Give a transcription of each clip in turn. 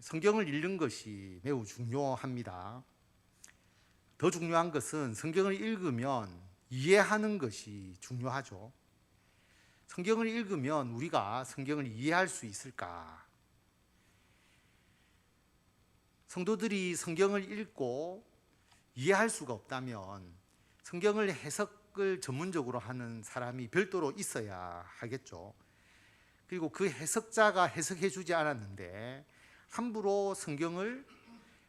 성경을 읽는 것이 매우 중요합니다. 더 중요한 것은 성경을 읽으면 이해하는 것이 중요하죠. 성경을 읽으면 우리가 성경을 이해할 수 있을까? 성도들이 성경을 읽고 이해할 수가 없다면 성경을 해석을 전문적으로 하는 사람이 별도로 있어야 하겠죠. 그리고 그 해석자가 해석해 주지 않았는데 함부로 성경을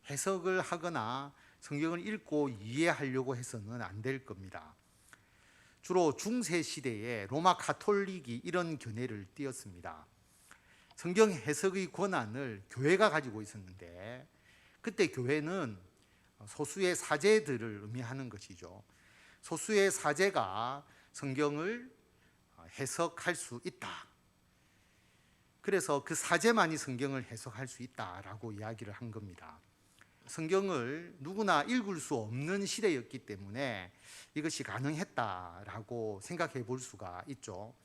해석을 하거나 성경을 읽고 이해하려고 해서는 안 될 겁니다. 주로 중세 시대에 로마 가톨릭이 이런 견해를 띄었습니다. 성경 해석의 권한을 교회가 가지고 있었는데 그때 교회는 소수의 사제들을 의미하는 것이죠. 소수의 사제가 성경을 해석할 수 있다. 그래서 그 사제만이 성경을 해석할 수 있다라고 이야기를 한 겁니다. 성경을 누구나 읽을 수 없는 시대였기 때문에 이것이 가능했다라고 생각해 볼 수가 있죠.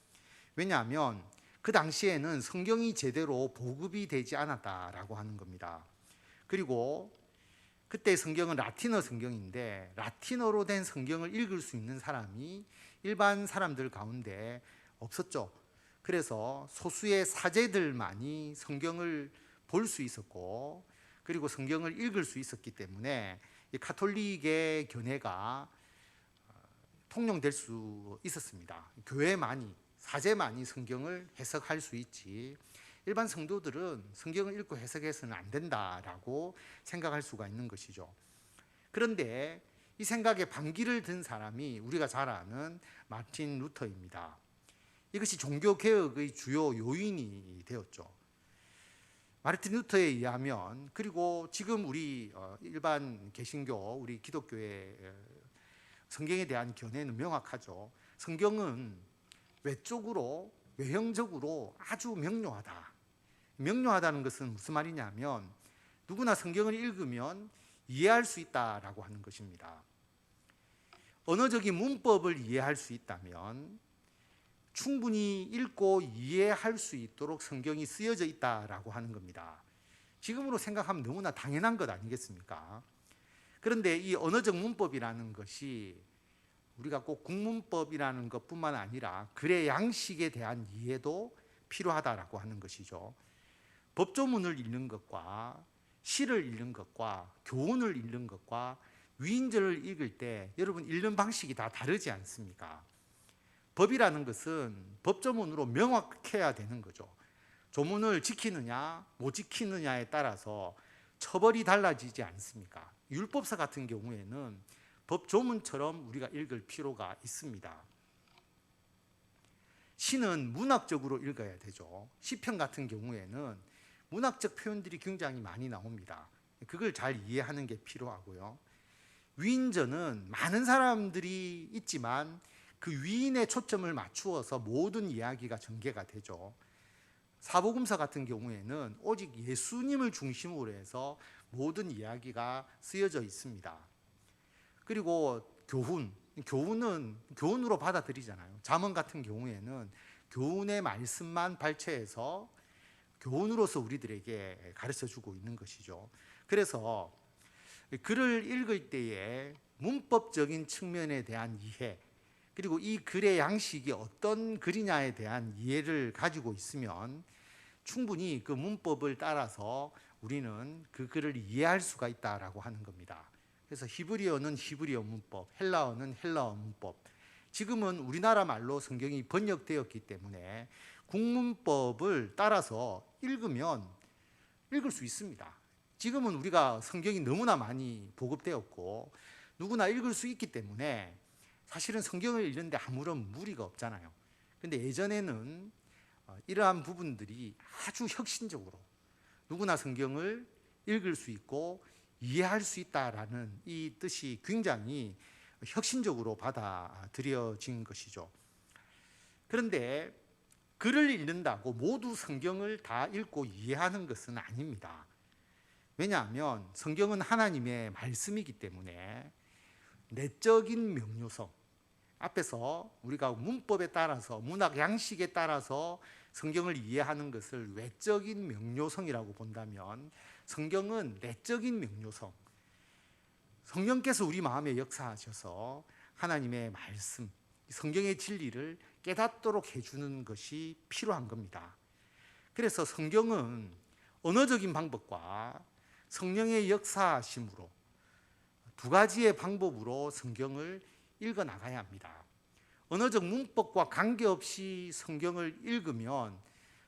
왜냐하면 그 당시에는 성경이 제대로 보급이 되지 않았다라고 하는 겁니다. 그리고 그때 성경은 라틴어 성경인데 라틴어로 된 성경을 읽을 수 있는 사람이 일반 사람들 가운데 없었죠. 그래서 소수의 사제들만이 성경을 볼 수 있었고 그리고 성경을 읽을 수 있었기 때문에 이 가톨릭의 견해가 통용될 수 있었습니다. 교회만이, 사제만이 성경을 해석할 수 있지 일반 성도들은 성경을 읽고 해석해서는 안 된다라고 생각할 수가 있는 것이죠. 그런데 이 생각에 반기를 든 사람이 우리가 잘 아는 마틴 루터입니다. 이것이 종교개혁의 주요 요인이 되었죠. 마르틴 루터에 의하면, 그리고 지금 우리 일반 개신교, 우리 기독교의 성경에 대한 견해는 명확하죠. 성경은 외적으로, 외형적으로 아주 명료하다. 명료하다는 것은 무슨 말이냐면 누구나 성경을 읽으면 이해할 수 있다라고 하는 것입니다. 언어적인 문법을 이해할 수 있다면 충분히 읽고 이해할 수 있도록 성경이 쓰여져 있다라고 하는 겁니다. 지금으로 생각하면 너무나 당연한 것 아니겠습니까? 그런데 이 언어적 문법이라는 것이 우리가 꼭 국문법이라는 것뿐만 아니라 글의 양식에 대한 이해도 필요하다라고 하는 것이죠. 법조문을 읽는 것과 시를 읽는 것과 교훈을 읽는 것과 위인전을 읽을 때 여러분 읽는 방식이 다 다르지 않습니까? 법이라는 것은 법조문으로 명확해야 되는 거죠. 조문을 지키느냐 못 지키느냐에 따라서 처벌이 달라지지 않습니까? 율법서 같은 경우에는 법조문처럼 우리가 읽을 필요가 있습니다. 시는 문학적으로 읽어야 되죠. 시편 같은 경우에는 문학적 표현들이 굉장히 많이 나옵니다. 그걸 잘 이해하는 게 필요하고요. 위인전은 많은 사람들이 있지만 그 위인의 초점을 맞추어서 모든 이야기가 전개가 되죠. 사복음서 같은 경우에는 오직 예수님을 중심으로 해서 모든 이야기가 쓰여져 있습니다. 그리고 교훈은 교훈으로 받아들이잖아요. 잠언 같은 경우에는 교훈의 말씀만 발췌해서 교훈으로서 우리들에게 가르쳐주고 있는 것이죠. 그래서 글을 읽을 때에 문법적인 측면에 대한 이해, 그리고 이 글의 양식이 어떤 글이냐에 대한 이해를 가지고 있으면 충분히 그 문법을 따라서 우리는 그 글을 이해할 수가 있다라고 하는 겁니다. 그래서 히브리어는 히브리어 문법, 헬라어는 헬라어 문법. 지금은 우리나라 말로 성경이 번역되었기 때문에 국문법을 따라서 읽으면 읽을 수 있습니다. 지금은 우리가 성경이 너무나 많이 보급되었고 누구나 읽을 수 있기 때문에 사실은 성경을 읽는데 아무런 무리가 없잖아요. 근데 예전에는 이러한 부분들이 아주 혁신적으로 누구나 성경을 읽을 수 있고 이해할 수 있다라는 이 뜻이 굉장히 혁신적으로 받아들여진 것이죠. 그런데 글을 읽는다고 모두 성경을 다 읽고 이해하는 것은 아닙니다. 왜냐하면 성경은 하나님의 말씀이기 때문에 내적인 명료성, 앞에서 우리가 문법에 따라서 문학 양식에 따라서 성경을 이해하는 것을 외적인 명료성이라고 본다면 성경은 내적인 명료성, 성령께서 우리 마음에 역사하셔서 하나님의 말씀, 성경의 진리를 깨닫도록 해주는 것이 필요한 겁니다. 그래서 성경은 언어적인 방법과 성령의 역사하심으로 두 가지의 방법으로 성경을 읽어 나가야 합니다. 언어적 문법과 관계없이 성경을 읽으면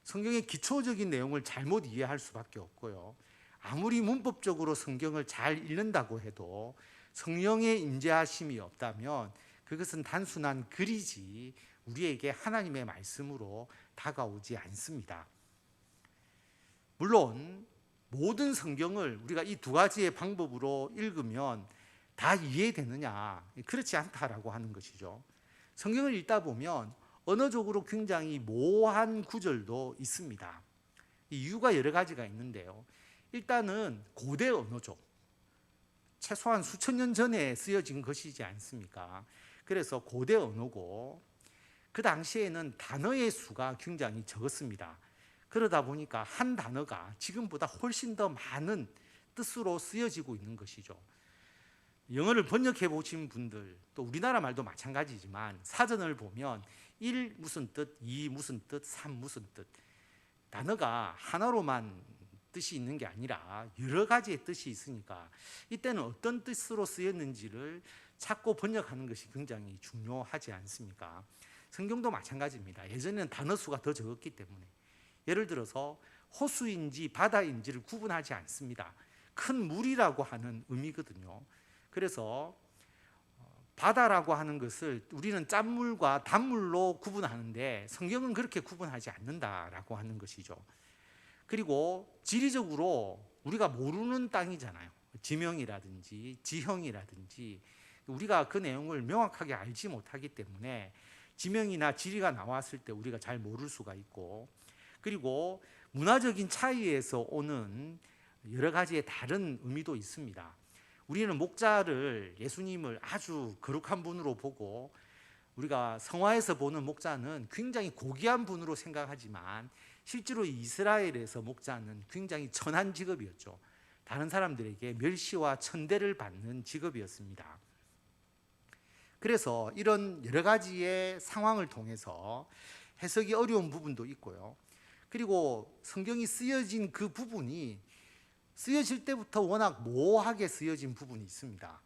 성경의 기초적인 내용을 잘못 이해할 수밖에 없고요. 아무리 문법적으로 성경을 잘 읽는다고 해도 성령의 임재하심이 없다면 그것은 단순한 글이지 우리에게 하나님의 말씀으로 다가오지 않습니다. 물론 모든 성경을 우리가 이 두 가지의 방법으로 읽으면 다 이해되느냐? 그렇지 않다라고 하는 것이죠. 성경을 읽다 보면 언어적으로 굉장히 모호한 구절도 있습니다. 이유가 여러 가지가 있는데요. 일단은 고대 언어죠. 최소한 수천 년 전에 쓰여진 것이지 않습니까? 그래서 고대 언어고 그 당시에는 단어의 수가 굉장히 적었습니다. 그러다 보니까 한 단어가 지금보다 훨씬 더 많은 뜻으로 쓰여지고 있는 것이죠. 영어를 번역해 보신 분들, 또 우리나라 말도 마찬가지지만 사전을 보면 1 무슨 뜻, 2 무슨 뜻, 3 무슨 뜻, 단어가 하나로만 뜻이 있는 게 아니라 여러 가지의 뜻이 있으니까 이때는 어떤 뜻으로 쓰였는지를 찾고 번역하는 것이 굉장히 중요하지 않습니까? 성경도 마찬가지입니다. 예전에는 단어 수가 더 적었기 때문에 예를 들어서 호수인지 바다인지를 구분하지 않습니다. 큰 물이라고 하는 의미거든요. 그래서 바다라고 하는 것을 우리는 짠물과 단물로 구분하는데 성경은 그렇게 구분하지 않는다라고 하는 것이죠. 그리고 지리적으로 우리가 모르는 땅이잖아요. 지명이라든지 지형이라든지 우리가 그 내용을 명확하게 알지 못하기 때문에 지명이나 지리가 나왔을 때 우리가 잘 모를 수가 있고, 그리고 문화적인 차이에서 오는 여러 가지의 다른 의미도 있습니다. 우리는 목자를, 예수님을 아주 거룩한 분으로 보고 우리가 성화에서 보는 목자는 굉장히 고귀한 분으로 생각하지만 실제로 이스라엘에서 목자는 굉장히 천한 직업이었죠. 다른 사람들에게 멸시와 천대를 받는 직업이었습니다. 그래서 이런 여러 가지의 상황을 통해서 해석이 어려운 부분도 있고요. 그리고 성경이 쓰여진 그 부분이 쓰여질 때부터 워낙 모호하게 쓰여진 부분이 있습니다.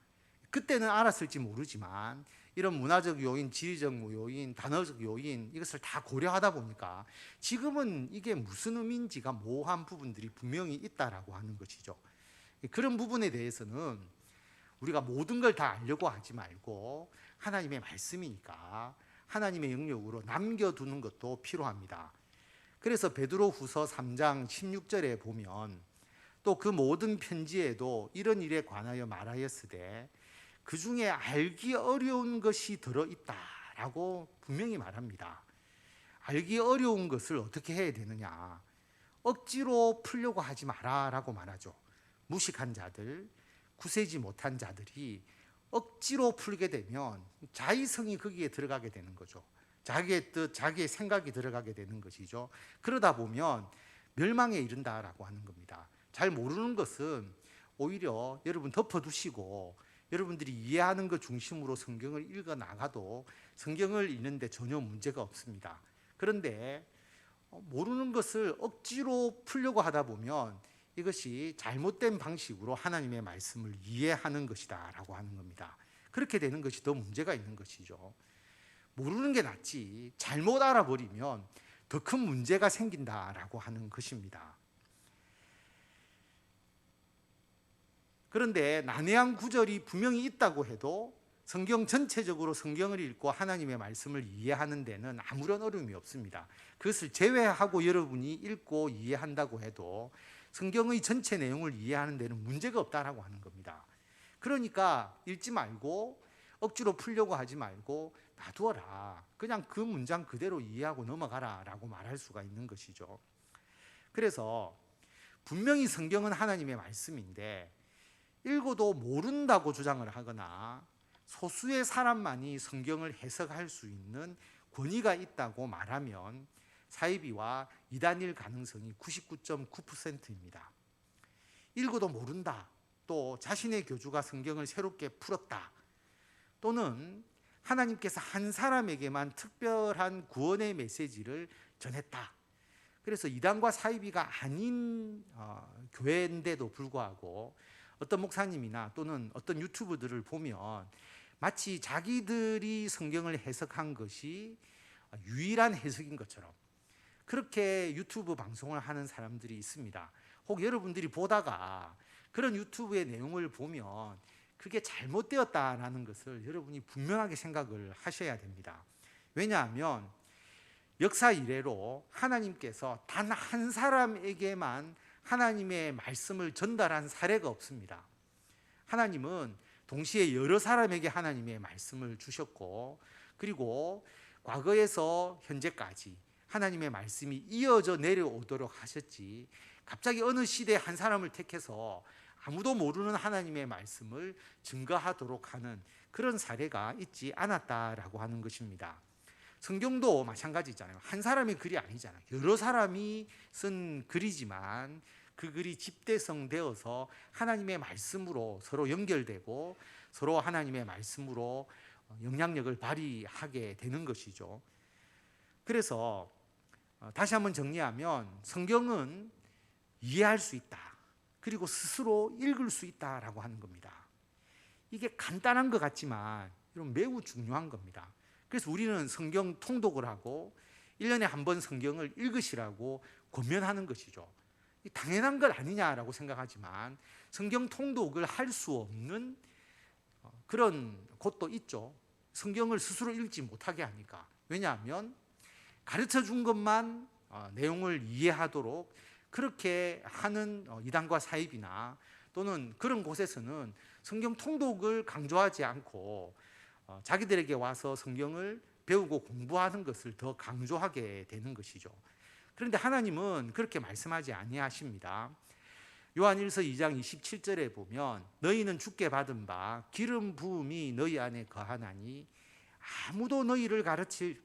그때는 알았을지 모르지만 이런 문화적 요인, 지리적 요인, 단어적 요인 이것을 다 고려하다 보니까 지금은 이게 무슨 의미인지가 모호한 부분들이 분명히 있다라고 하는 것이죠. 그런 부분에 대해서는 우리가 모든 걸 다 알려고 하지 말고 하나님의 말씀이니까 하나님의 영역으로 남겨두는 것도 필요합니다. 그래서 베드로후서 3장 16절에 보면 또 그 모든 편지에도 이런 일에 관하여 말하였으되 그 중에 알기 어려운 것이 들어있다라고 분명히 말합니다. 알기 어려운 것을 어떻게 해야 되느냐? 억지로 풀려고 하지 마라라고 말하죠. 무식한 자들, 구세지 못한 자들이 억지로 풀게 되면 자의성이 거기에 들어가게 되는 거죠. 자기의 뜻, 자기의 생각이 들어가게 되는 것이죠. 그러다 보면 멸망에 이른다라고 하는 겁니다. 잘 모르는 것은 오히려 여러분 덮어두시고 여러분들이 이해하는 것 중심으로 성경을 읽어 나가도 성경을 읽는데 전혀 문제가 없습니다. 그런데 모르는 것을 억지로 풀려고 하다 보면 이것이 잘못된 방식으로 하나님의 말씀을 이해하는 것이다 라고 하는 겁니다. 그렇게 되는 것이 더 문제가 있는 것이죠. 모르는 게 낫지 잘못 알아버리면 더 큰 문제가 생긴다라고 하는 것입니다. 그런데 난해한 구절이 분명히 있다고 해도 성경 전체적으로 성경을 읽고 하나님의 말씀을 이해하는 데는 아무런 어려움이 없습니다. 그것을 제외하고 여러분이 읽고 이해한다고 해도 성경의 전체 내용을 이해하는 데는 문제가 없다라고 하는 겁니다. 그러니까 읽지 말고 억지로 풀려고 하지 말고 놔두어라. 그냥 그 문장 그대로 이해하고 넘어가라 라고 말할 수가 있는 것이죠. 그래서 분명히 성경은 하나님의 말씀인데 읽어도 모른다고 주장을 하거나 소수의 사람만이 성경을 해석할 수 있는 권위가 있다고 말하면 사이비와 이단일 가능성이 99.9%입니다. 읽어도 모른다, 또 자신의 교주가 성경을 새롭게 풀었다, 또는 하나님께서 한 사람에게만 특별한 구원의 메시지를 전했다. 그래서 이단과 사이비가 아닌 교회인데도 불구하고 어떤 목사님이나 또는 어떤 유튜브들을 보면 마치 자기들이 성경을 해석한 것이 유일한 해석인 것처럼 그렇게 유튜브 방송을 하는 사람들이 있습니다. 혹 여러분들이 보다가 그런 유튜브의 내용을 보면 그게 잘못되었다라는 것을 여러분이 분명하게 생각을 하셔야 됩니다. 왜냐하면 역사 이래로 하나님께서 단 한 사람에게만 하나님의 말씀을 전달한 사례가 없습니다. 하나님은 동시에 여러 사람에게 하나님의 말씀을 주셨고, 그리고 과거에서 현재까지 하나님의 말씀이 이어져 내려오도록 하셨지, 갑자기 어느 시대에 한 사람을 택해서 아무도 모르는 하나님의 말씀을 증거하도록 하는 그런 사례가 있지 않았다라고 하는 것입니다. 성경도 마찬가지잖아요. 한 사람의 글이 아니잖아요. 여러 사람이 쓴 글이지만 그 글이 집대성되어서 하나님의 말씀으로 서로 연결되고 서로 하나님의 말씀으로 영향력을 발휘하게 되는 것이죠. 그래서 다시 한번 정리하면 성경은 이해할 수 있다, 그리고 스스로 읽을 수 있다라고 하는 겁니다. 이게 간단한 것 같지만 매우 중요한 겁니다. 그래서 우리는 성경 통독을 하고 1년에 한 번 성경을 읽으시라고 권면하는 것이죠. 당연한 것 아니냐라고 생각하지만 성경 통독을 할 수 없는 그런 곳도 있죠. 성경을 스스로 읽지 못하게 하니까. 왜냐하면 가르쳐 준 것만 내용을 이해하도록 그렇게 하는 이단과 사입이나 또는 그런 곳에서는 성경 통독을 강조하지 않고 자기들에게 와서 성경을 배우고 공부하는 것을 더 강조하게 되는 것이죠. 그런데 하나님은 그렇게 말씀하지 아니하십니다. 요한일서 2장 27절에 보면 너희는 주께 받은 바 기름 부음이 너희 안에 거하나니 아무도 너희를 가르칠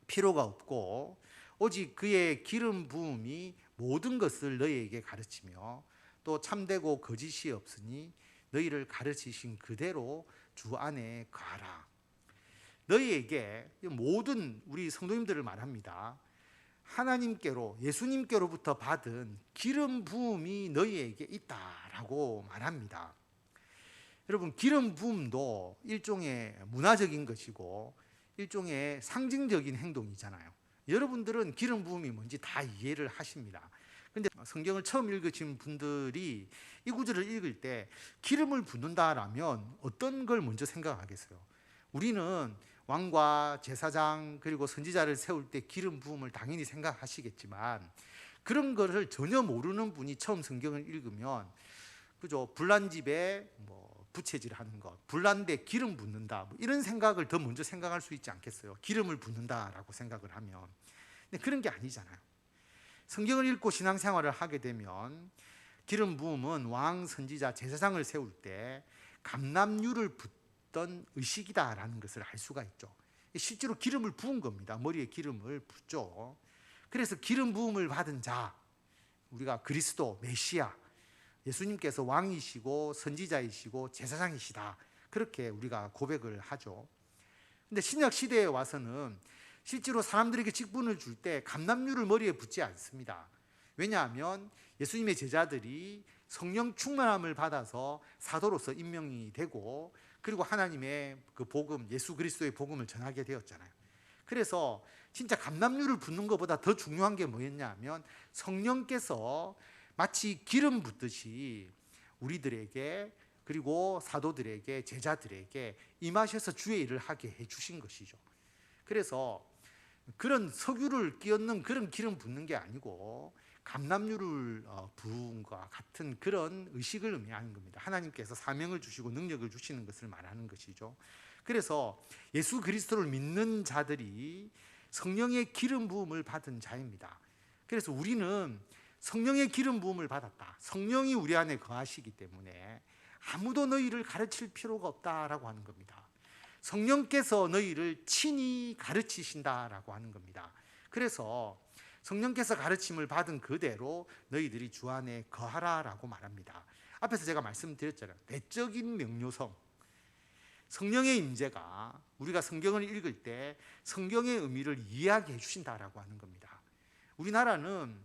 필요가 없고 오직 그의 기름 부음이 모든 것을 너희에게 가르치며 또 참되고 거짓이 없으니 너희를 가르치신 그대로 주 안에 거하라. 너희에게, 모든 우리 성도님들을 말합니다. 하나님께로, 예수님께로부터 받은 기름 부음이 너희에게 있다라고 말합니다. 여러분, 기름 부음도 일종의 문화적인 것이고 일종의 상징적인 행동이잖아요. 여러분들은 기름 부음이 뭔지 다 이해를 하십니다. 그런데 성경을 처음 읽으신 분들이 이 구절을 읽을 때 기름을 붓는다라면 어떤 걸 먼저 생각하겠어요? 우리는 왕과 제사장 그리고 선지자를 세울 때 기름 부음을 당연히 생각하시겠지만 그런 것을 전혀 모르는 분이 처음 성경을 읽으면 그죠, 불난집에 부채질하는 것, 불난데 기름 붓는다, 이런 생각을 더 먼저 생각할 수 있지 않겠어요? 기름을 붓는다라고 생각을 하면. 근데 그런 게 아니잖아요. 성경을 읽고 신앙생활을 하게 되면 기름 부음은 왕, 선지자, 제사장을 세울 때 감람유를 붓던 의식이다라는 것을 알 수가 있죠. 실제로 기름을 부은 겁니다. 머리에 기름을 붓죠. 그래서 기름 부음을 받은 자, 우리가 그리스도, 메시아, 예수님께서 왕이시고 선지자이시고 제사장이시다, 그렇게 우리가 고백을 하죠. 근데 신약 시대에 와서는 실제로 사람들에게 직분을 줄 때 감람유를 머리에 붓지 않습니다. 왜냐하면 예수님의 제자들이 성령 충만함을 받아서 사도로서 임명이 되고 그리고 하나님의 그 복음, 예수 그리스도의 복음을 전하게 되었잖아요. 그래서 진짜 감람유를 붓는 것보다 더 중요한 게 뭐였냐면 성령께서 마치 기름 붓듯이 우리들에게 그리고 사도들에게, 제자들에게 임하셔서 주의 일을 하게 해주신 것이죠. 그래서 그런 석유를 끼얹는 그런 기름 붓는 게 아니고 감람유를 부은 것과 같은 그런 의식을 의미하는 겁니다. 하나님께서 사명을 주시고 능력을 주시는 것을 말하는 것이죠. 그래서 예수 그리스도를 믿는 자들이 성령의 기름 부음을 받은 자입니다. 그래서 우리는 성령의 기름 부음을 받았다, 성령이 우리 안에 거하시기 때문에 아무도 너희를 가르칠 필요가 없다라고 하는 겁니다. 성령께서 너희를 친히 가르치신다라고 하는 겁니다. 그래서 성령께서 가르침을 받은 그대로 너희들이 주 안에 거하라라고 말합니다. 앞에서 제가 말씀드렸잖아요. 내적인 명료성, 성령의 임재가 우리가 성경을 읽을 때 성경의 의미를 이해하게 해주신다라고 하는 겁니다. 우리나라는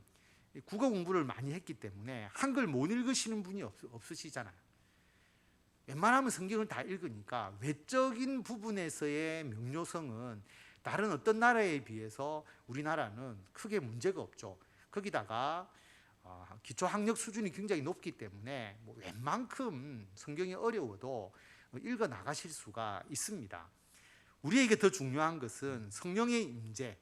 국어 공부를 많이 했기 때문에 한글 못 읽으시는 분이 없으시잖아요. 웬만하면 성경을 다 읽으니까 외적인 부분에서의 명료성은 다른 어떤 나라에 비해서 우리나라는 크게 문제가 없죠. 거기다가 기초학력 수준이 굉장히 높기 때문에 웬만큼 성경이 어려워도 읽어 나가실 수가 있습니다. 우리에게 더 중요한 것은 성령의 임재,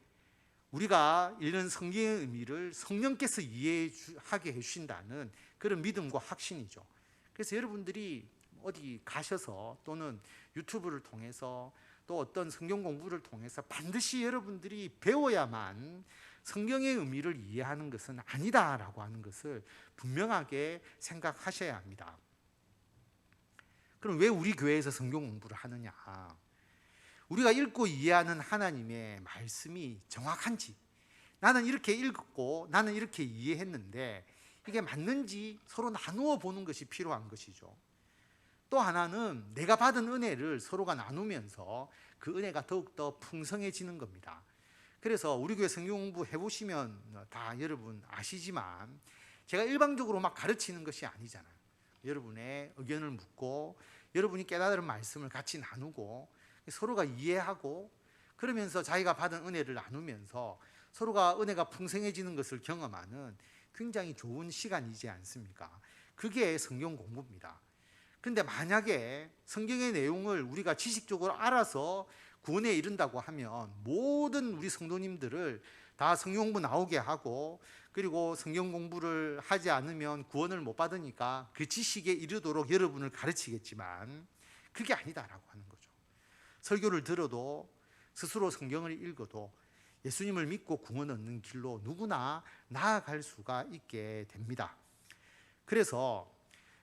우리가 읽는 성경의 의미를 성령께서 이해하게 해주신다는 그런 믿음과 확신이죠. 그래서 여러분들이 어디 가셔서 또는 유튜브를 통해서 또 어떤 성경 공부를 통해서 반드시 여러분들이 배워야만 성경의 의미를 이해하는 것은 아니다라고 하는 것을 분명하게 생각하셔야 합니다. 그럼 왜 우리 교회에서 성경 공부를 하느냐? 우리가 읽고 이해하는 하나님의 말씀이 정확한지, 나는 이렇게 읽었고 나는 이렇게 이해했는데 이게 맞는지 서로 나누어 보는 것이 필요한 것이죠. 또 하나는 내가 받은 은혜를 서로가 나누면서 그 은혜가 더욱더 풍성해지는 겁니다. 그래서 우리 교회 성경 공부 해보시면 다 여러분 아시지만 제가 일방적으로 막 가르치는 것이 아니잖아요. 여러분의 의견을 묻고 여러분이 깨달은 말씀을 같이 나누고 서로가 이해하고 그러면서 자기가 받은 은혜를 나누면서 서로가 은혜가 풍성해지는 것을 경험하는 굉장히 좋은 시간이지 않습니까? 그게 성경 공부입니다. 그런데 만약에 성경의 내용을 우리가 지식적으로 알아서 구원에 이른다고 하면 모든 우리 성도님들을 다 성경 공부 나오게 하고 그리고 성경 공부를 하지 않으면 구원을 못 받으니까 그 지식에 이르도록 여러분을 가르치겠지만 그게 아니다라고 하는 거죠. 설교를 들어도 스스로 성경을 읽어도 예수님을 믿고 구원 얻는 길로 누구나 나아갈 수가 있게 됩니다. 그래서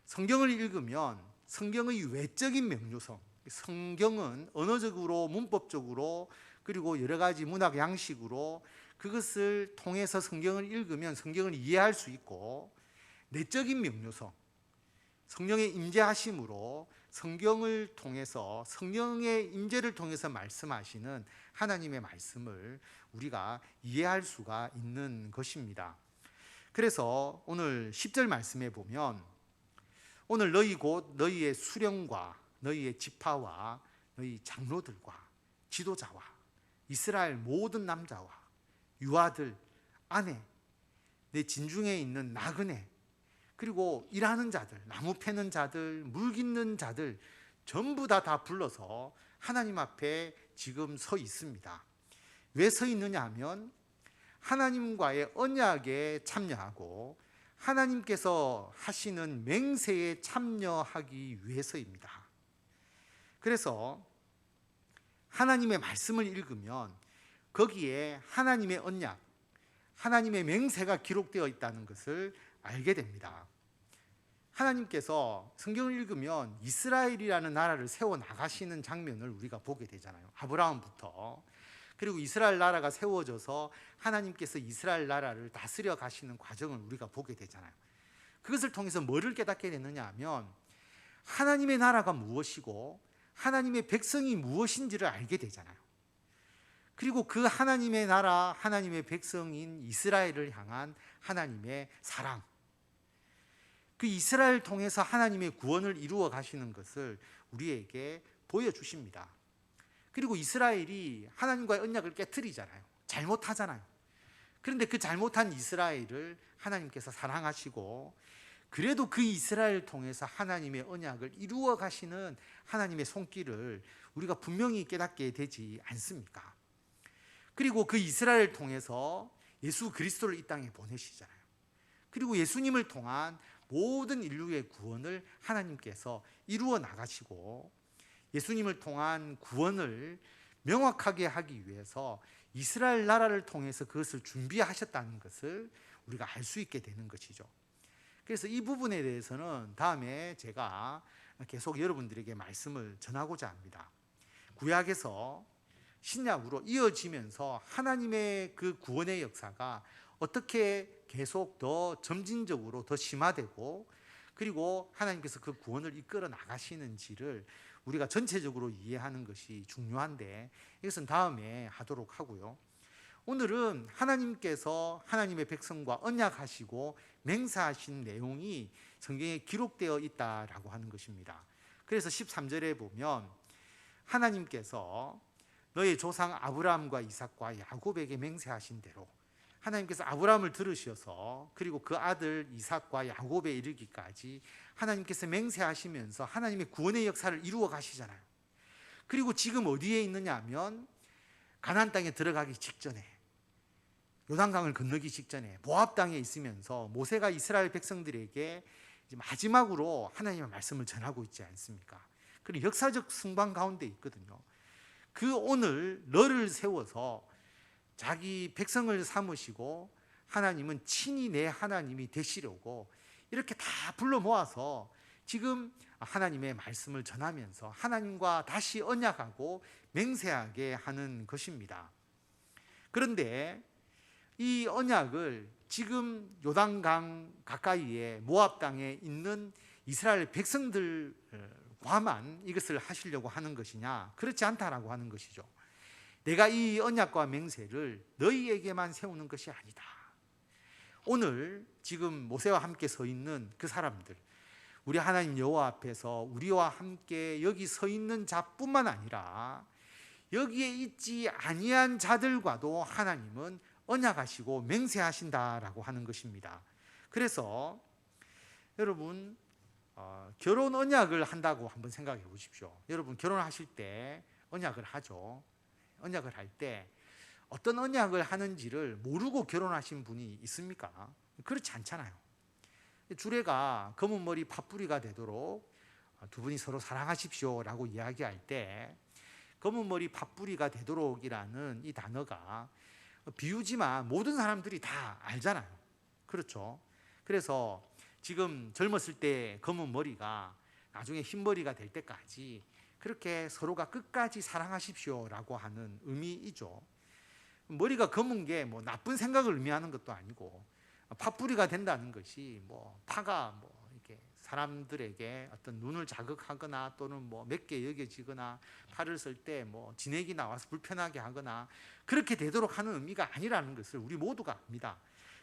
성경을 읽으면 성경의 외적인 명료성, 성경은 언어적으로 문법적으로 그리고 여러 가지 문학 양식으로 그것을 통해서 성경을 읽으면 성경을 이해할 수 있고, 내적인 명료성, 성령의 임재하심으로 성경을 통해서 성령의 임재를 통해서 말씀하시는 하나님의 말씀을 우리가 이해할 수가 있는 것입니다. 그래서 오늘 10절 말씀에 보면 오늘 너희 곧 너희의 수령과 너희의 지파와 너희 장로들과 지도자와 이스라엘 모든 남자와 유아들, 아내, 내 진중에 있는 나그네, 그리고 일하는 자들, 나무 패는 자들, 물 깃는 자들 전부 다 불러서 하나님 앞에 지금 서 있습니다. 왜 서 있느냐 하면 하나님과의 언약에 참여하고 하나님께서 하시는 맹세에 참여하기 위해서입니다. 그래서 하나님의 말씀을 읽으면 거기에 하나님의 언약, 하나님의 맹세가 기록되어 있다는 것을 알게 됩니다. 하나님께서 성경을 읽으면 이스라엘이라는 나라를 세워 나가시는 장면을 우리가 보게 되잖아요. 아브라함부터. 그리고 이스라엘 나라가 세워져서 하나님께서 이스라엘 나라를 다스려 가시는 과정을 우리가 보게 되잖아요. 그것을 통해서 뭐를 깨닫게 되느냐 하면 하나님의 나라가 무엇이고 하나님의 백성이 무엇인지를 알게 되잖아요. 그리고 그 하나님의 나라, 하나님의 백성인 이스라엘을 향한 하나님의 사랑, 그 이스라엘을 통해서 하나님의 구원을 이루어 가시는 것을 우리에게 보여주십니다. 그리고 이스라엘이 하나님과의 언약을 깨트리잖아요. 잘못하잖아요. 그런데 그 잘못한 이스라엘을 하나님께서 사랑하시고 그래도 그 이스라엘을 통해서 하나님의 언약을 이루어 가시는 하나님의 손길을 우리가 분명히 깨닫게 되지 않습니까? 그리고 그 이스라엘을 통해서 예수 그리스도를 이 땅에 보내시잖아요. 그리고 예수님을 통한 모든 인류의 구원을 하나님께서 이루어 나가시고 예수님을 통한 구원을 명확하게 하기 위해서 이스라엘 나라를 통해서 그것을 준비하셨다는 것을 우리가 알 수 있게 되는 것이죠. 그래서 이 부분에 대해서는 다음에 제가 계속 여러분들에게 말씀을 전하고자 합니다. 구약에서 신약으로 이어지면서 하나님의 그 구원의 역사가 어떻게 계속 더 점진적으로 더 심화되고 그리고 하나님께서 그 구원을 이끌어 나가시는지를 우리가 전체적으로 이해하는 것이 중요한데 이것은 다음에 하도록 하고요. 오늘은 하나님께서 하나님의 백성과 언약하시고 맹세하신 내용이 성경에 기록되어 있다라고 하는 것입니다. 그래서 13절에 보면 하나님께서 너의 조상 아브라함과 이삭과 야곱에게 맹세하신 대로 하나님께서 아브라함을 들으셔서 그리고 그 아들 이삭과 야곱에 이르기까지 하나님께서 맹세하시면서 하나님의 구원의 역사를 이루어 가시잖아요. 그리고 지금 어디에 있느냐 하면 가나안 땅에 들어가기 직전에 요단강을 건너기 직전에 모압 땅에 있으면서 모세가 이스라엘 백성들에게 마지막으로 하나님의 말씀을 전하고 있지 않습니까? 그리고 역사적 순간 가운데 있거든요. 그 오늘 너를 세워서 자기 백성을 삼으시고 하나님은 친히 내 하나님이 되시려고 이렇게 다 불러 모아서 지금 하나님의 말씀을 전하면서 하나님과 다시 언약하고 맹세하게 하는 것입니다. 그런데 이 언약을 지금 요단강 가까이에 모압 땅에 있는 이스라엘 백성들과만 이것을 하시려고 하는 것이냐? 그렇지 않다라고 하는 것이죠. 내가 이 언약과 맹세를 너희에게만 세우는 것이 아니다. 오늘 지금 모세와 함께 서 있는 그 사람들, 우리 하나님 여호와 앞에서 우리와 함께 여기 서 있는 자뿐만 아니라 여기에 있지 아니한 자들과도 하나님은 언약하시고 맹세하신다라고 하는 것입니다. 그래서 여러분 결혼 언약을 한다고 한번 생각해 보십시오. 여러분 결혼하실 때 언약을 하죠. 언약을 할 때 어떤 언약을 하는지를 모르고 결혼하신 분이 있습니까? 그렇지 않잖아요. 주례가 검은 머리 팥뿌리가 되도록 두 분이 서로 사랑하십시오 라고 이야기할 때 검은 머리 팥뿌리가 되도록이라는 이 단어가 비유지만 모든 사람들이 다 알잖아요. 그렇죠? 그래서 지금 젊었을 때 검은 머리가 나중에 흰 머리가 될 때까지 그렇게 서로가 끝까지 사랑하십시오라고 하는 의미이죠. 머리가 검은 게 뭐 나쁜 생각을 의미하는 것도 아니고 팥뿌리가 된다는 것이 뭐 파가 뭐 이렇게 사람들에게 어떤 눈을 자극하거나 또는 뭐 맵게 여겨지거나 팔을 쓸 때 뭐 진액이 나와서 불편하게 하거나 그렇게 되도록 하는 의미가 아니라는 것을 우리 모두가 압니다.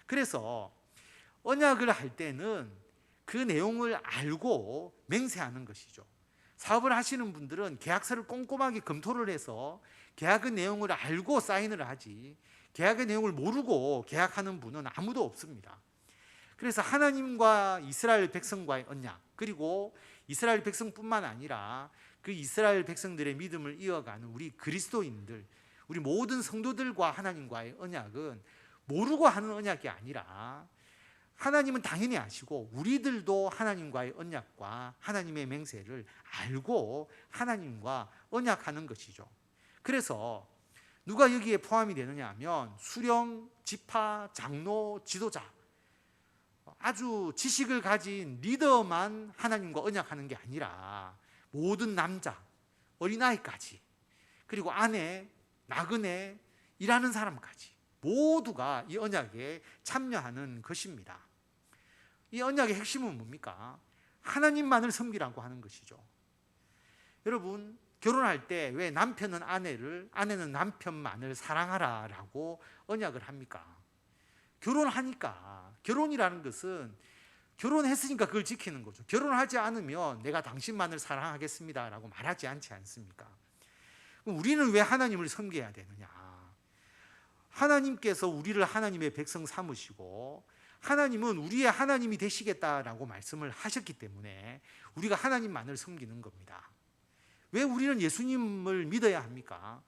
그래서 언약을 할 때는 그 내용을 알고 맹세하는 것이죠. 사업을 하시는 분들은 계약서를 꼼꼼하게 검토를 해서 계약의 내용을 알고 사인을 하지 계약의 내용을 모르고 계약하는 분은 아무도 없습니다. 그래서 하나님과 이스라엘 백성과의 언약, 그리고 이스라엘 백성뿐만 아니라 그 이스라엘 백성들의 믿음을 이어가는 우리 그리스도인들, 우리 모든 성도들과 하나님과의 언약은 모르고 하는 언약이 아니라 하나님은 당연히 아시고 우리들도 하나님과의 언약과 하나님의 맹세를 알고 하나님과 언약하는 것이죠. 그래서 누가 여기에 포함이 되느냐 하면 수령, 지파, 장로, 지도자, 아주 지식을 가진 리더만 하나님과 언약하는 게 아니라 모든 남자, 어린아이까지, 그리고 아내, 나그네, 일하는 사람까지 모두가 이 언약에 참여하는 것입니다. 이 언약의 핵심은 뭡니까? 하나님만을 섬기라고 하는 것이죠. 여러분 결혼할 때 왜 남편은 아내를, 아내는 남편만을 사랑하라라고 언약을 합니까? 결혼하니까. 결혼이라는 것은 결혼했으니까 그걸 지키는 거죠. 결혼하지 않으면 내가 당신만을 사랑하겠습니다라고 말하지 않지 않습니까? 그럼 우리는 왜 하나님을 섬겨야 되느냐? 하나님께서 우리를 하나님의 백성 삼으시고 하나님은 우리의 하나님이 되시겠다라고 말씀을 하셨기 때문에 우리가 하나님만을 섬기는 겁니다. 왜 우리는 예수님을 믿어야 합니까?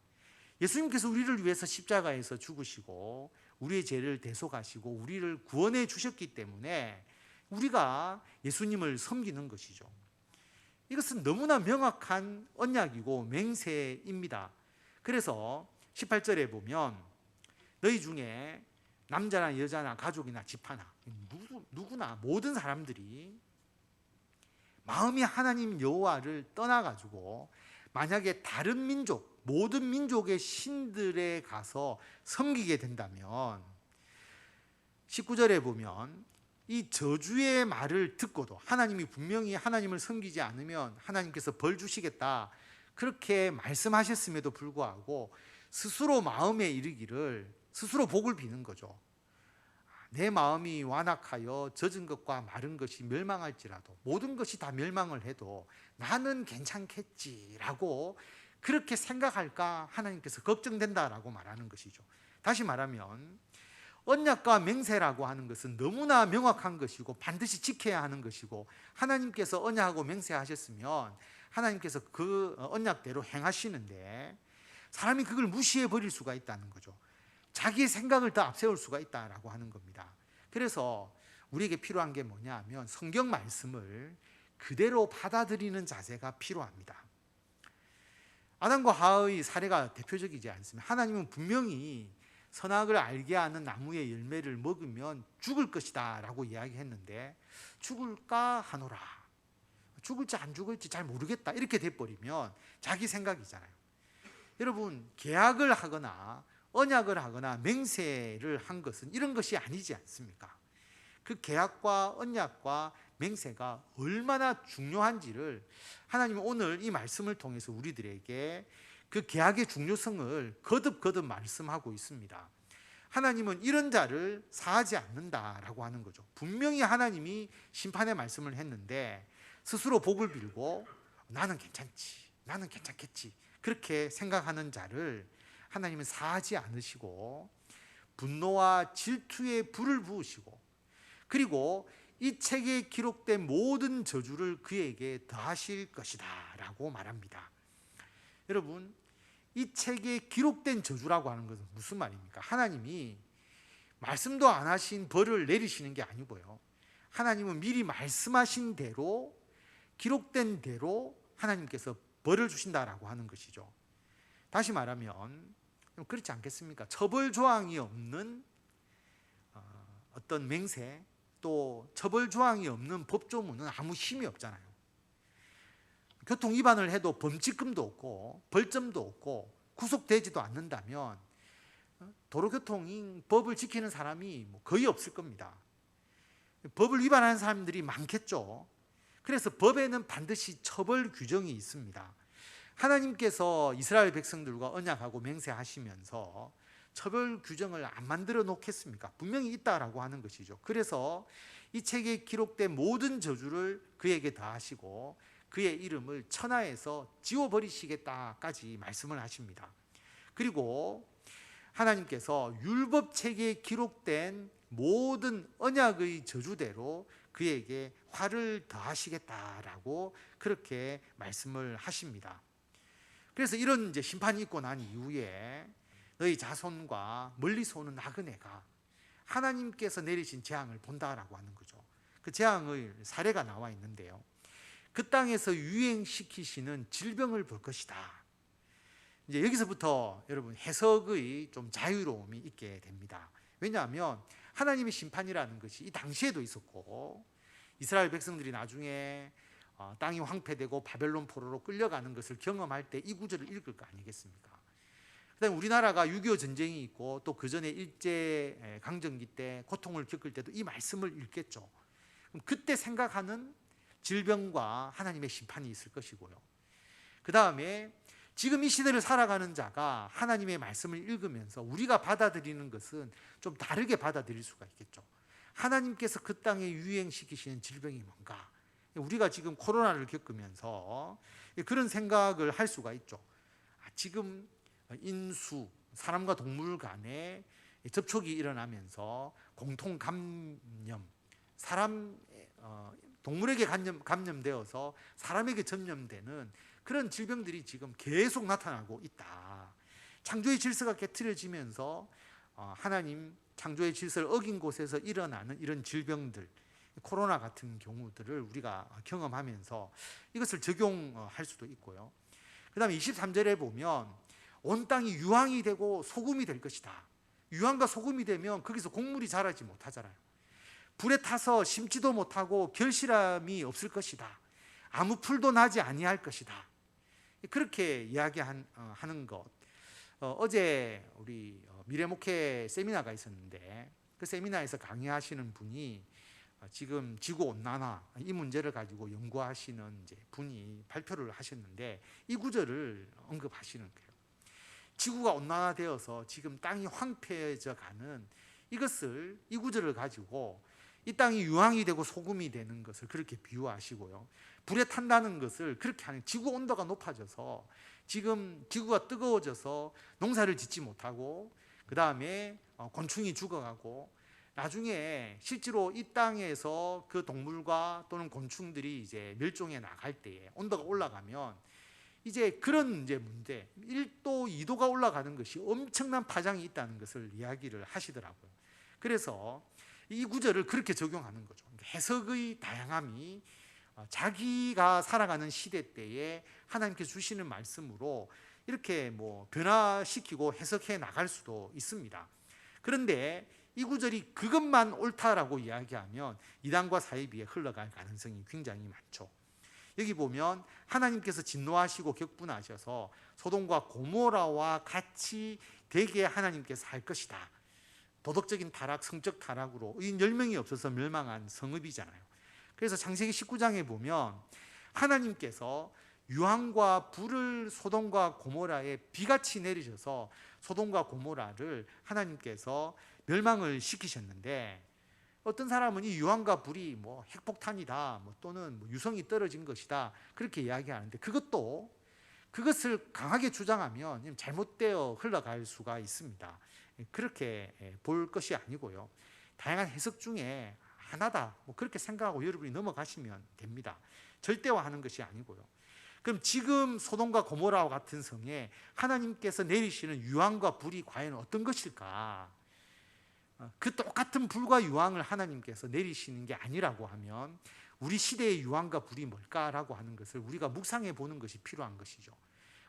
예수님께서 우리를 위해서 십자가에서 죽으시고 우리의 죄를 대속하시고 우리를 구원해 주셨기 때문에 우리가 예수님을 섬기는 것이죠. 이것은 너무나 명확한 언약이고 맹세입니다. 그래서 18절에 보면 너희 중에 남자나 여자나 가족이나 집하나 누구나 모든 사람들이 마음이 하나님 여호와를 떠나가지고 만약에 다른 민족, 모든 민족의 신들에 가서 섬기게 된다면 19절에 보면 이 저주의 말을 듣고도 하나님이 분명히 하나님을 섬기지 않으면 하나님께서 벌 주시겠다 그렇게 말씀하셨음에도 불구하고 스스로 마음에 이르기를 스스로 복을 비는 거죠. 내 마음이 완악하여 젖은 것과 마른 것이 멸망할지라도 모든 것이 다 멸망을 해도 나는 괜찮겠지라고 그렇게 생각할까 하나님께서 걱정된다라고 말하는 것이죠. 다시 말하면 언약과 맹세라고 하는 것은 너무나 명확한 것이고 반드시 지켜야 하는 것이고 하나님께서 언약하고 맹세하셨으면 하나님께서 그 언약대로 행하시는데 사람이 그걸 무시해 버릴 수가 있다는 거죠. 자기의 생각을 더 앞세울 수가 있다라고 하는 겁니다. 그래서 우리에게 필요한 게 뭐냐 하면 성경 말씀을 그대로 받아들이는 자세가 필요합니다. 아담과 하와의 사례가 대표적이지 않습니까? 하나님은 분명히 선악을 알게 하는 나무의 열매를 먹으면 죽을 것이다 라고 이야기했는데 죽을까 하노라, 죽을지 안 죽을지 잘 모르겠다 이렇게 돼버리면 자기 생각이잖아요. 여러분, 계약을 하거나 언약을 하거나 맹세를 한 것은 이런 것이 아니지 않습니까? 그 계약과 언약과 맹세가 얼마나 중요한지를 하나님은 오늘 이 말씀을 통해서 우리들에게 그 계약의 중요성을 거듭 말씀하고 있습니다. 하나님은 이런 자를 사하지 않는다라고 하는 거죠. 분명히 하나님이 심판의 말씀을 했는데 스스로 복을 빌고 나는 괜찮지, 나는 괜찮겠지 그렇게 생각하는 자를 하나님은 사하지 않으시고 분노와 질투의 불을 부으시고 그리고 이 책에 기록된 모든 저주를 그에게 더하실 것이다 라고 말합니다. 여러분, 이 책에 기록된 저주라고 하는 것은 무슨 말입니까? 하나님이 말씀도 안 하신 벌을 내리시는 게 아니고요, 하나님은 미리 말씀하신 대로 기록된 대로 하나님께서 벌을 주신다라고 하는 것이죠. 다시 말하면 그렇지 않겠습니까? 처벌 조항이 없는 어떤 맹세 또 처벌 조항이 없는 법조문은 아무 힘이 없잖아요. 교통 위반을 해도 범칙금도 없고 벌점도 없고 구속되지도 않는다면 도로교통 법을 지키는 사람이 거의 없을 겁니다. 법을 위반하는 사람들이 많겠죠. 그래서 법에는 반드시 처벌 규정이 있습니다. 하나님께서 이스라엘 백성들과 언약하고 맹세하시면서 처벌 규정을 안 만들어 놓겠습니까? 분명히 있다라고 하는 것이죠. 그래서 이 책에 기록된 모든 저주를 그에게 더하시고 그의 이름을 천하에서 지워버리시겠다까지 말씀을 하십니다. 그리고 하나님께서 율법책에 기록된 모든 언약의 저주대로 그에게 화를 더하시겠다라고 그렇게 말씀을 하십니다. 그래서 이런 이제 심판이 있고 난 이후에 너희 자손과 멀리서 오는 나그네가 하나님께서 내리신 재앙을 본다라고 하는 거죠. 그 재앙의 사례가 나와 있는데요, 그 땅에서 유행시키시는 질병을 볼 것이다. 이제 여기서부터 여러분 해석의 좀 자유로움이 있게 됩니다. 왜냐하면 하나님의 심판이라는 것이 이 당시에도 있었고 이스라엘 백성들이 나중에 땅이 황폐되고 바벨론 포로로 끌려가는 것을 경험할 때 이 구절을 읽을 거 아니겠습니까? 그다음에 우리나라가 6.25 전쟁이 있고 또 그 전에 일제 강점기 때 고통을 겪을 때도 이 말씀을 읽겠죠. 그럼 그때 생각하는 질병과 하나님의 심판이 있을 것이고요, 그 다음에 지금 이 시대를 살아가는 자가 하나님의 말씀을 읽으면서 우리가 받아들이는 것은 좀 다르게 받아들일 수가 있겠죠. 하나님께서 그 땅에 유행시키시는 질병이 뭔가, 우리가 지금 코로나를 겪으면서 그런 생각을 할 수가 있죠. 지금 인수, 사람과 동물 간에 접촉이 일어나면서 공통 감염, 동물에게 감염되어서 사람에게 전염되는 그런 질병들이 지금 계속 나타나고 있다. 창조의 질서가 깨트려지면서 하나님 창조의 질서를 어긴 곳에서 일어나는 이런 질병들, 코로나 같은 경우들을 우리가 경험하면서 이것을 적용할 수도 있고요. 그 다음에 23절에 보면 온 땅이 유황이 되고 소금이 될 것이다. 유황과 소금이 되면 거기서 곡물이 자라지 못하잖아요. 불에 타서 심지도 못하고 결실함이 없을 것이다. 아무 풀도 나지 아니할 것이다. 그렇게 이야기하는 것. 어제 우리 미래목회 세미나가 있었는데 그 세미나에서 강의하시는 분이 지금 지구온난화 이 문제를 가지고 연구하시는 이제 분이 발표를 하셨는데 이 구절을 언급하시는 거예요. 지구가 온난화되어서 지금 땅이 황폐해져 가는 이것을, 이 구절을 가지고 이 땅이 유황이 되고 소금이 되는 것을 그렇게 비유하시고요. 불에 탄다는 것을 그렇게 하는, 지구 온도가 높아져서 지금 지구가 뜨거워져서 농사를 짓지 못하고 그 다음에 곤충이 죽어가고 나중에 실제로 이 땅에서 그 동물과 또는 곤충들이 이제 멸종해 나갈 때에 온도가 올라가면 이제 그런 이제 문제 1도 2도가 올라가는 것이 엄청난 파장이 있다는 것을 이야기를 하시더라고요. 그래서 이 구절을 그렇게 적용하는 거죠. 해석의 다양함이 자기가 살아가는 시대 때에 하나님께서 주시는 말씀으로 이렇게 뭐 변화시키고 해석해 나갈 수도 있습니다. 그런데 이 구절이 그것만 옳다라고 이야기하면 이단과 사이비에 흘러갈 가능성이 굉장히 많죠. 여기 보면 하나님께서 진노하시고 격분하셔서 소돔과 고모라와 같이 되게 하나님께서 할 것이다. 도덕적인 타락, 성적 타락으로 이 10명이 없어서 멸망한 성읍이잖아요. 그래서 창세기 19장에 보면 하나님께서 유황과 불을 소돔과 고모라에 비같이 내리셔서 소돔과 고모라를 하나님께서 멸망을 시키셨는데, 어떤 사람은 이 유황과 불이 뭐 핵폭탄이다, 또는 유성이 떨어진 것이다 그렇게 이야기하는데, 그것을 강하게 주장하면 잘못되어 흘러갈 수가 있습니다. 그렇게 볼 것이 아니고요. 다양한 해석 중에 하나다 그렇게 생각하고 여러분이 넘어가시면 됩니다. 절대화하는 것이 아니고요. 그럼 지금 소돔과 고모라와 같은 성에 하나님께서 내리시는 유황과 불이 과연 어떤 것일까? 그 똑같은 불과 유황을 하나님께서 내리시는 게 아니라고 하면 우리 시대의 유황과 불이 뭘까라고 하는 것을 우리가 묵상해 보는 것이 필요한 것이죠.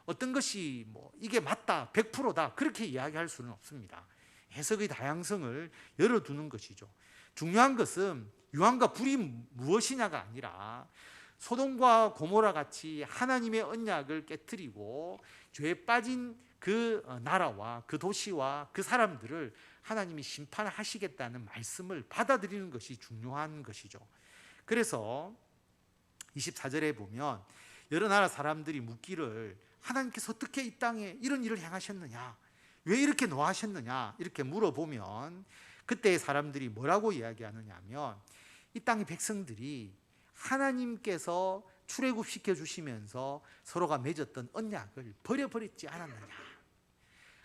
어떤 것이 이게 맞다, 100%다 그렇게 이야기할 수는 없습니다. 해석의 다양성을 열어두는 것이죠. 중요한 것은 유황과 불이 무엇이냐가 아니라 소돔과 고모라 같이 하나님의 언약을 깨트리고 죄에 빠진 그 나라와 그 도시와 그 사람들을 하나님이 심판하시겠다는 말씀을 받아들이는 것이 중요한 것이죠. 그래서 24절에 보면 여러 나라 사람들이 묻기를 하나님께서 어떻게 이 땅에 이런 일을 행하셨느냐, 왜 이렇게 노하셨느냐 이렇게 물어보면 그때 사람들이 뭐라고 이야기하느냐 하면 이 땅의 백성들이 하나님께서 출애굽시켜 주시면서 서로가 맺었던 언약을 버려버렸지 않았느냐.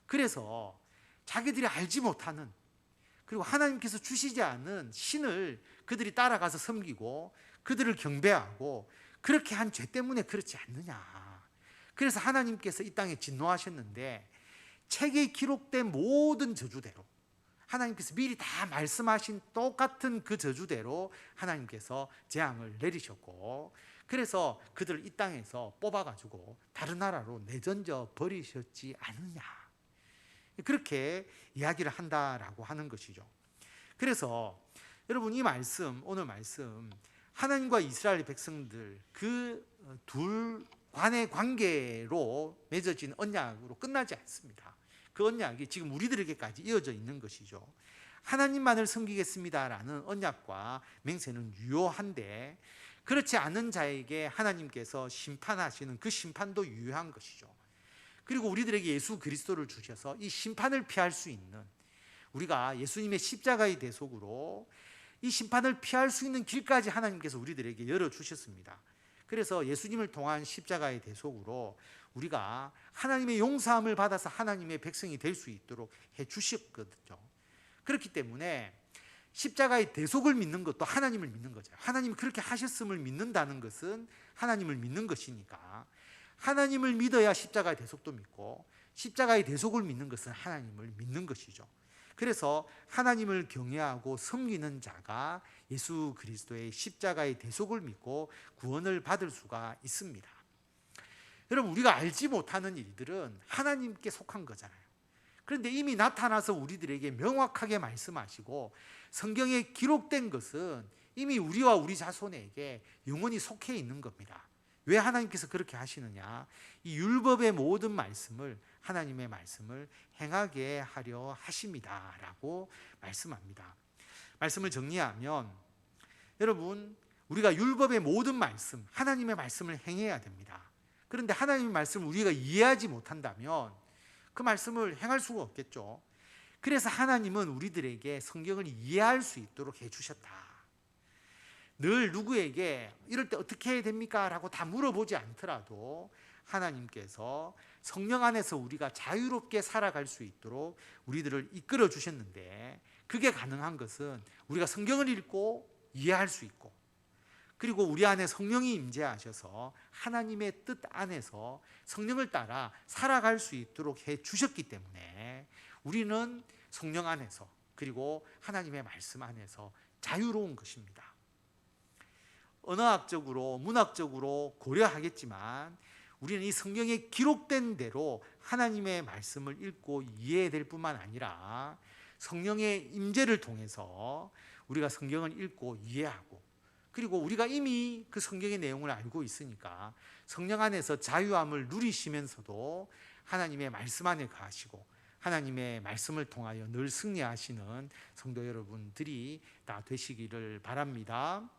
그래서 자기들이 알지 못하는, 그리고 하나님께서 주시지 않은 신을 그들이 따라가서 섬기고 그들을 경배하고 그렇게 한 죄 때문에 그렇지 않느냐. 그래서 하나님께서 이 땅에 진노하셨는데 책에 기록된 모든 저주대로 하나님께서 미리 다 말씀하신 똑같은 그 저주대로 하나님께서 재앙을 내리셨고, 그래서 그들을 이 땅에서 뽑아가지고 다른 나라로 내던져 버리셨지 않느냐, 그렇게 이야기를 한다라고 하는 것이죠. 그래서 여러분 이 말씀, 오늘 말씀 하나님과 이스라엘 백성들 그 둘 간의 관계로 맺어진 언약으로 끝나지 않습니다. 그 언약이 지금 우리들에게까지 이어져 있는 것이죠. 하나님만을 섬기겠습니다라는 언약과 맹세는 유효한데 그렇지 않은 자에게 하나님께서 심판하시는 그 심판도 유효한 것이죠. 그리고 우리들에게 예수 그리스도를 주셔서 이 심판을 피할 수 있는, 우리가 예수님의 십자가의 대속으로 이 심판을 피할 수 있는 길까지 하나님께서 우리들에게 열어주셨습니다. 그래서 예수님을 통한 십자가의 대속으로 우리가 하나님의 용서함을 받아서 하나님의 백성이 될 수 있도록 해주셨거든요. 그렇기 때문에 십자가의 대속을 믿는 것도 하나님을 믿는 거죠. 하나님이 그렇게 하셨음을 믿는다는 것은 하나님을 믿는 것이니까 하나님을 믿어야 십자가의 대속도 믿고 십자가의 대속을 믿는 것은 하나님을 믿는 것이죠. 그래서 하나님을 경외하고 섬기는 자가 예수 그리스도의 십자가의 대속을 믿고 구원을 받을 수가 있습니다. 여러분, 우리가 알지 못하는 일들은 하나님께 속한 거잖아요. 그런데 이미 나타나서 우리들에게 명확하게 말씀하시고 성경에 기록된 것은 이미 우리와 우리 자손에게 영원히 속해 있는 겁니다. 왜 하나님께서 그렇게 하시느냐? 이 율법의 모든 말씀을, 하나님의 말씀을 행하게 하려 하십니다라고 말씀합니다. 말씀을 정리하면 여러분, 우리가 율법의 모든 말씀, 하나님의 말씀을 행해야 됩니다. 그런데 하나님의 말씀을 우리가 이해하지 못한다면 그 말씀을 행할 수가 없겠죠. 그래서 하나님은 우리들에게 성경을 이해할 수 있도록 해주셨다. 늘 누구에게 이럴 때 어떻게 해야 됩니까? 라고 다 물어보지 않더라도 하나님께서 성령 안에서 우리가 자유롭게 살아갈 수 있도록 우리들을 이끌어 주셨는데, 그게 가능한 것은 우리가 성경을 읽고 이해할 수 있고, 그리고 우리 안에 성령이 임재하셔서 하나님의 뜻 안에서 성령을 따라 살아갈 수 있도록 해 주셨기 때문에 우리는 성령 안에서, 그리고 하나님의 말씀 안에서 자유로운 것입니다. 언어학적으로, 문학적으로 고려하겠지만 우리는 이 성경에 기록된 대로 하나님의 말씀을 읽고 이해될 뿐만 아니라 성령의 임재를 통해서 우리가 성경을 읽고 이해하고, 그리고 우리가 이미 그 성경의 내용을 알고 있으니까 성령 안에서 자유함을 누리시면서도 하나님의 말씀 안에 가시고 하나님의 말씀을 통하여 늘 승리하시는 성도 여러분들이 다 되시기를 바랍니다.